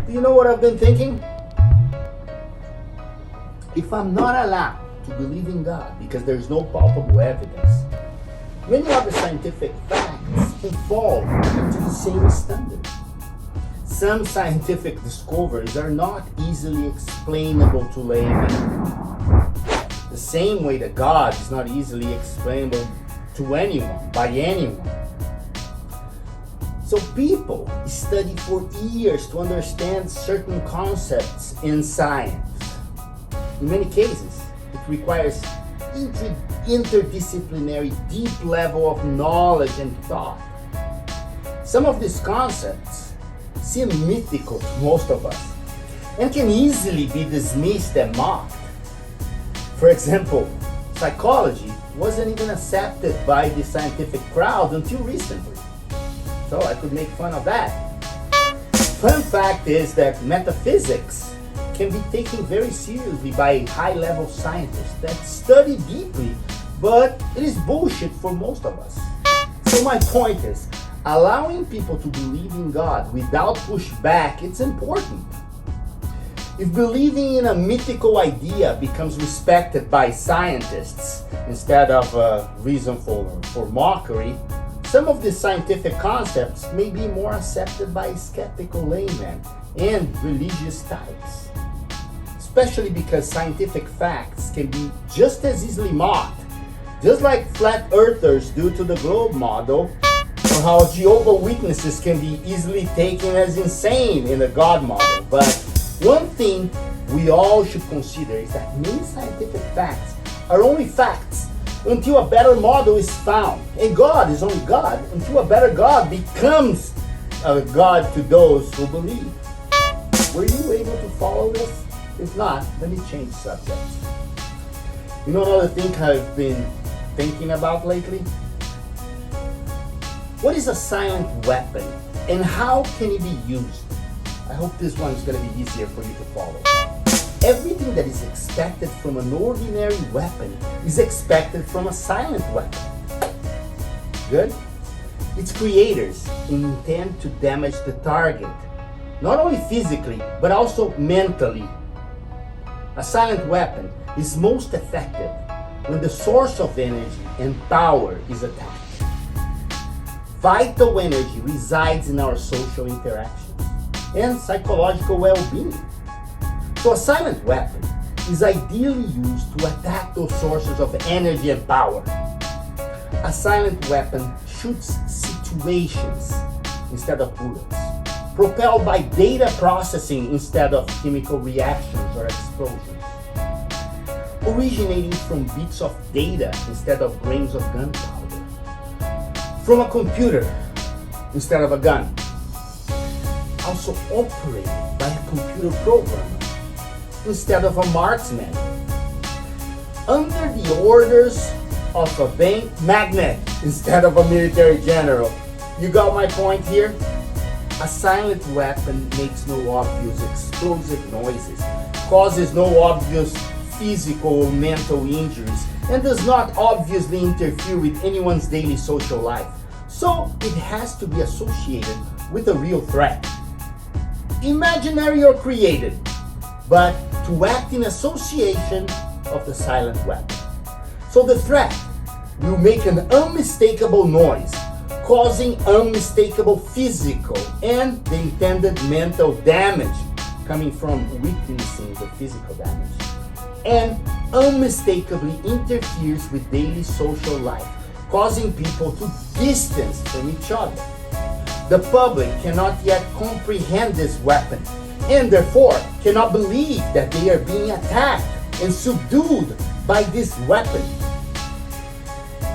Do you know what I've been thinking? If I'm not allowed to believe in God because there's no palpable evidence, many other scientific facts fall into the same standard. Some scientific discoveries are not easily explainable to laymen. The same way that God is not easily explainable to anyone, by anyone. So people study for years to understand certain concepts in science. In many cases, it requires interdisciplinary, deep level of knowledge and thought. Some of these concepts seem mythical to most of us and can easily be dismissed and mocked. For example, psychology wasn't even accepted by the scientific crowd until recently, so I could make fun of that. Fun fact is that metaphysics can be taken very seriously by high-level scientists that study deeply, but it is bullshit for most of us. So my point is, allowing people to believe in God without pushback, it's important. If believing in a mythical idea becomes respected by scientists instead of a reason for mockery, some of the scientific concepts may be more accepted by skeptical laymen and religious types. Especially because scientific facts can be just as easily mocked, just like flat earthers do to the globe model, or how Jehovah's Witnesses can be easily taken as insane in the God model. But one thing we all should consider is that many scientific facts are only facts until a better model is found. And God is only God until a better God becomes a God to those who believe. Were you able to follow this? If not, let me change subjects. You know another thing I've been thinking about lately? What is a silent weapon and how can it be used? I hope this one is going to be easier for you to follow. Everything that is expected from an ordinary weapon is expected from a silent weapon. Good? Its creators intend to damage the target, not only physically, but also mentally. A silent weapon is most effective when the source of energy and power is attacked. Vital energy resides in our social interactions and psychological well-being. So a silent weapon is ideally used to attack those sources of energy and power. A silent weapon shoots situations instead of bullets, propelled by data processing instead of chemical reactions or explosions, originating from bits of data instead of grains of gunpowder, from a computer instead of a gun, also operated by a computer programmer instead of a marksman, under the orders of a bank magnate instead of a military general. You got my point here? A silent weapon makes no obvious explosive noises, causes no obvious physical or mental injuries, and does not obviously interfere with anyone's daily social life. So it has to be associated with a real threat. Imaginary or created, but to act in association of the silent weapon. So the threat will make an unmistakable noise, causing unmistakable physical and the intended mental damage coming from witnessing the physical damage, and unmistakably interferes with daily social life, causing people to distance from each other. The public cannot yet comprehend this weapon and therefore cannot believe that they are being attacked and subdued by this weapon.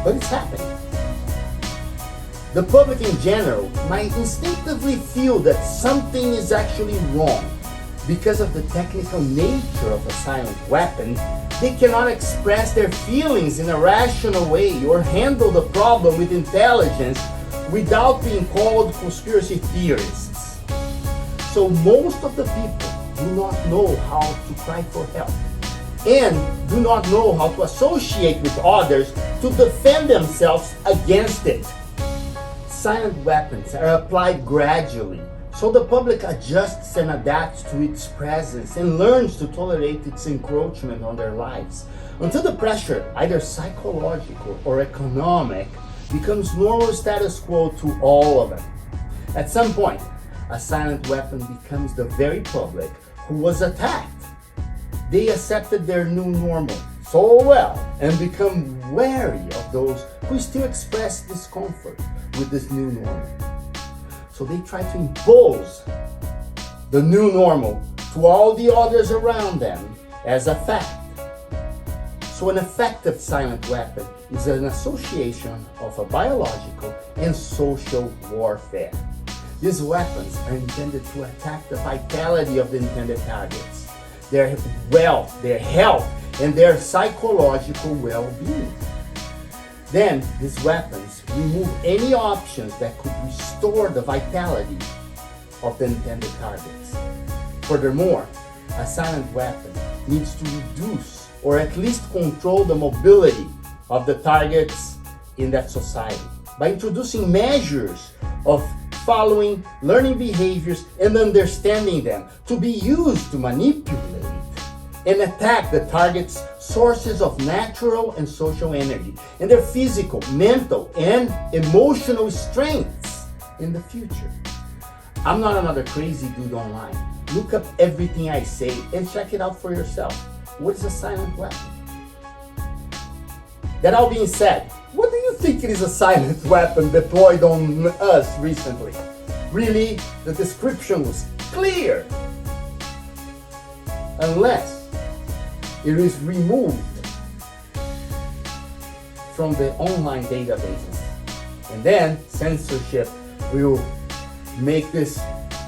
But it's happening. The public in general might instinctively feel that something is actually wrong. Because of the technical nature of a silent weapon, they cannot express their feelings in a rational way or handle the problem with intelligence without being called conspiracy theorists. So most of the people do not know how to cry for help and do not know how to associate with others to defend themselves against it. Silent weapons are applied gradually So the public adjusts and adapts to its presence and learns to tolerate its encroachment on their lives until the pressure, either psychological or economic, becomes normal status quo to all of them. At some point, a silent weapon becomes the very public who was attacked. They accepted their new normal so well and become wary of those who still express discomfort with this new normal. So they try to impose the new normal to all the others around them as a fact. So an effective silent weapon is an association of a biological and social warfare. These weapons are intended to attack the vitality of the intended targets, their wealth, their health, and their psychological well-being. Then, these weapons remove any options that could restore the vitality of the intended targets. Furthermore, a silent weapon needs to reduce or at least control the mobility of the targets in that society by introducing measures of following, learning behaviors, and understanding them to be used to manipulate and attack the target's sources of natural and social energy and their physical, mental, and emotional strengths in the future. I'm not another crazy dude online. Look up everything I say and check it out for yourself. What is a silent weapon? That all being said, what do you think is a silent weapon deployed on us recently? Really, the description was clear. Unless it is removed from the online databases. And then censorship will make this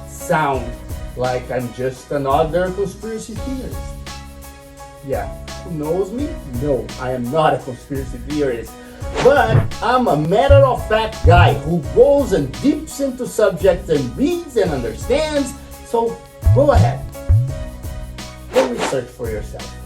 sound like I'm just another conspiracy theorist. Yeah, who knows me? No, I am not a conspiracy theorist. But I'm a matter-of-fact guy who goes and dips into subjects and reads and understands. So go ahead. Go research for yourself.